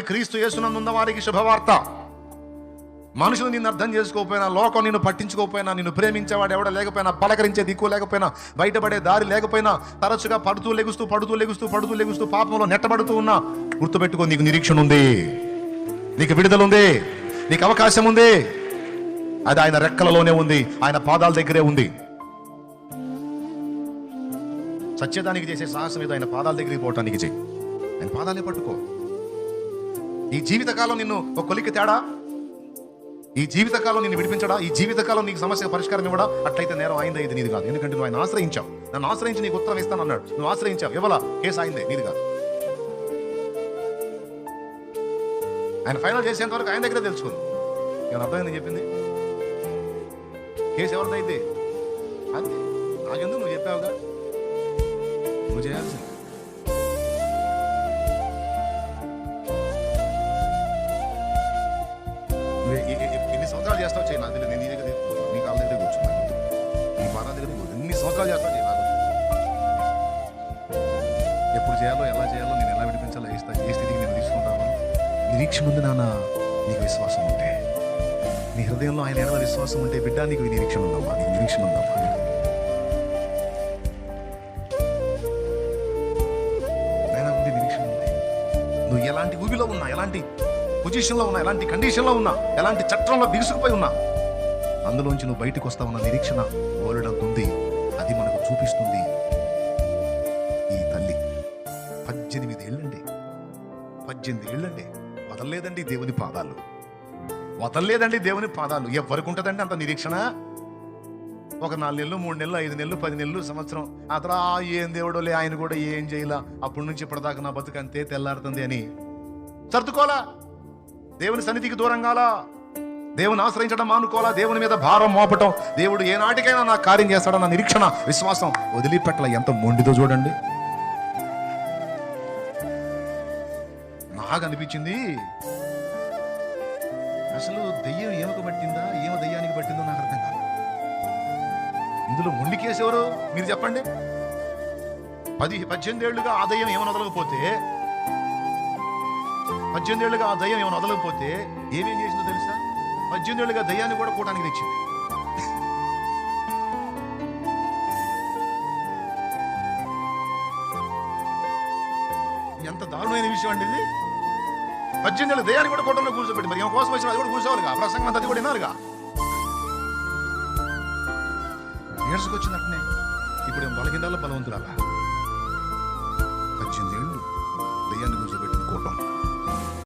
క్రీస్తు యేసునందున్న వారికి శుభవార్త. మనుషులు నిన్ను అర్థం చేసుకోకపోయినా, లోకం నిన్ను పట్టించుకోకపోయినా, నిన్ను ప్రేమించేవాడు ఎవడ లేకపోయినా, పలకరించే దిక్కు లేకపోయినా, బయటపడే దారి లేకపోయినా, తరచుగా పడుతూ లెగుస్తూ పాపంలో నెట్టబడుతూ ఉన్నా, గుర్తుపెట్టుకో, నీకు నిరీక్షణ ఉంది, నీకు విడుదల ఉంది, నీకు అవకాశం ఉంది. అది ఆయన రెక్కలలోనే ఉంది, ఆయన పాదాల దగ్గరే ఉంది. సత్యదానికి చేసే సాహసం ఏదో ఆయన పాదాల దగ్గరికి పోవటానికి చెయ్యి. ఆయన పాదాలే పట్టుకో. ఈ జీవితకాలం నిన్ను ఒక కొలికి తేడా, ఈ జీవితకాలం నిన్ను విడిపించడా, ఈ జీవితకాలం నీకు సమస్య పరిష్కారం ఇవ్వడా, అట్లయితే నేరం అయిందే, ఇది నీది కాదు. ఎందుకంటే నువ్వు ఆయన ఆశ్రయించావు. నన్ను ఆశ్రయించి నీకు ఉత్తరం ఇస్తాను అన్నాడు. నువ్వు ఆశ్రయించావు, ఇవ్వాల, కేసు అయిందే, నీది కాదు. ఆయన ఫైనల్ చేసేంత వరకు ఆయన దగ్గరే తెలుసుకుంది. ఏమైనా అర్థమైంది చెప్పింది? కేసు ఎవరిదైతే అంతే. నాకెందుకు, నువ్వు చెప్పావుగా, నువ్వు చేయాల్సింది. ఎన్ని సంవత్సరాలు చేస్తావు చేయి, నాకు తెలియదు. నేను నీ దగ్గర నీ కాళ్ళ దగ్గర కూర్చున్నాను, నీ పాదాల దగ్గర ఎన్ని సంవత్సరాలు చేస్తావు చేయి, నాకు ఎప్పుడు చేయాలో, ఎలా చేయాలో, నేను ఎలా విడిపించాలో, ఏ స్థితికి నేను తీసుకుంటాను. నిరీక్షణ ఉంది నాన్న, నీకు విశ్వాసం ఉంటే, నీ హృదయంలో ఆయన ఎడల విశ్వాసం ఉంటే, బిడ్డ నీకు నిరీక్షణ ఉందమ్మా, నీకు నిరీక్షణ ఉందమ్మా. నిరీక్షణ ఉంది. నువ్వు ఎలాంటి ఊబిలో ఉన్నా, ఎలాంటి పొజిషన్లో ఉన్నా, ఎలాంటి కండిషన్లో ఉన్నా, ఎలాంటి చట్టంలో బిగుసుకుపోయి ఉన్నా, అందులోంచి నువ్వు బయటకు వస్తావన్న నిరీక్షణ ఓలడంత ఉంది. అది మనకు చూపిస్తుంది ఈ తల్లి. 18 ఏళ్ళండి, వదలలేదండి దేవుని పాదాలు, వదలలేదండి దేవుని పాదాలు. ఎవరికి ఉంటుందండి అంత నిరీక్షణ? ఒక 4 నెలలు, 3 నెలలు, 5 నెలలు, 10 నెలలు, సంవత్సరం, ఆ తర్వాత ఏం దేవుడోలే, ఆయన కూడా ఏం చేయలా, అప్పటి నుంచి ఇప్పటిదాకా నా బతుకు అంతే తెల్లారుతుంది అని సర్దుకోలా. దేవుని సన్నిధికి దూరం కాలా, దేవుని ఆశ్రయించడం మానుకోవాలా, దేవుని మీద భారం మోపటం, దేవుడు ఏనాటికైనా నా కార్యం చేస్తాడన్న నిరీక్షణ, విశ్వాసం వదిలిపెట్టల. ఎంత మొండితో చూడండి. నాకు అనిపించింది, అసలు దెయ్యం ఏమకు పట్టిందా, ఏమో దెయ్యానికి పట్టిందో నాకు అర్థం కాదు. ఇందులో మొండి కేసు ఎవరు మీరు చెప్పండి? 18 ఏళ్లుగా ఆ దయ్యం ఏమని వదలకపోతే, 18 ఏళ్ళుగా ఆ దయ్యం ఏమైనా వదలకపోతే ఏమేం చేసిందో తెలుసా? 18 ఏళ్ళుగా దయ్యాన్ని కూడా కూటానికి తెచ్చింది. ఎంత దారుణమైన విషయం అండి ఇది. 18 ఏళ్ళ దయ్యాన్ని కూడా కూటంలో కూర్చోబెట్టి, మరి ఏమో కోసం వచ్చిన అది కూడా కూర్చోవాలిగా, ప్రసంగం అంతా అది కూడా వినాలిగా. ఏడ్చుకొచ్చినట్టునే ఇప్పుడు బలహీనాల్లో బలవంతురాలా. 18 ఏళ్ళు దయ్యాన్ని కూర్చోబెట్టింది కూటం.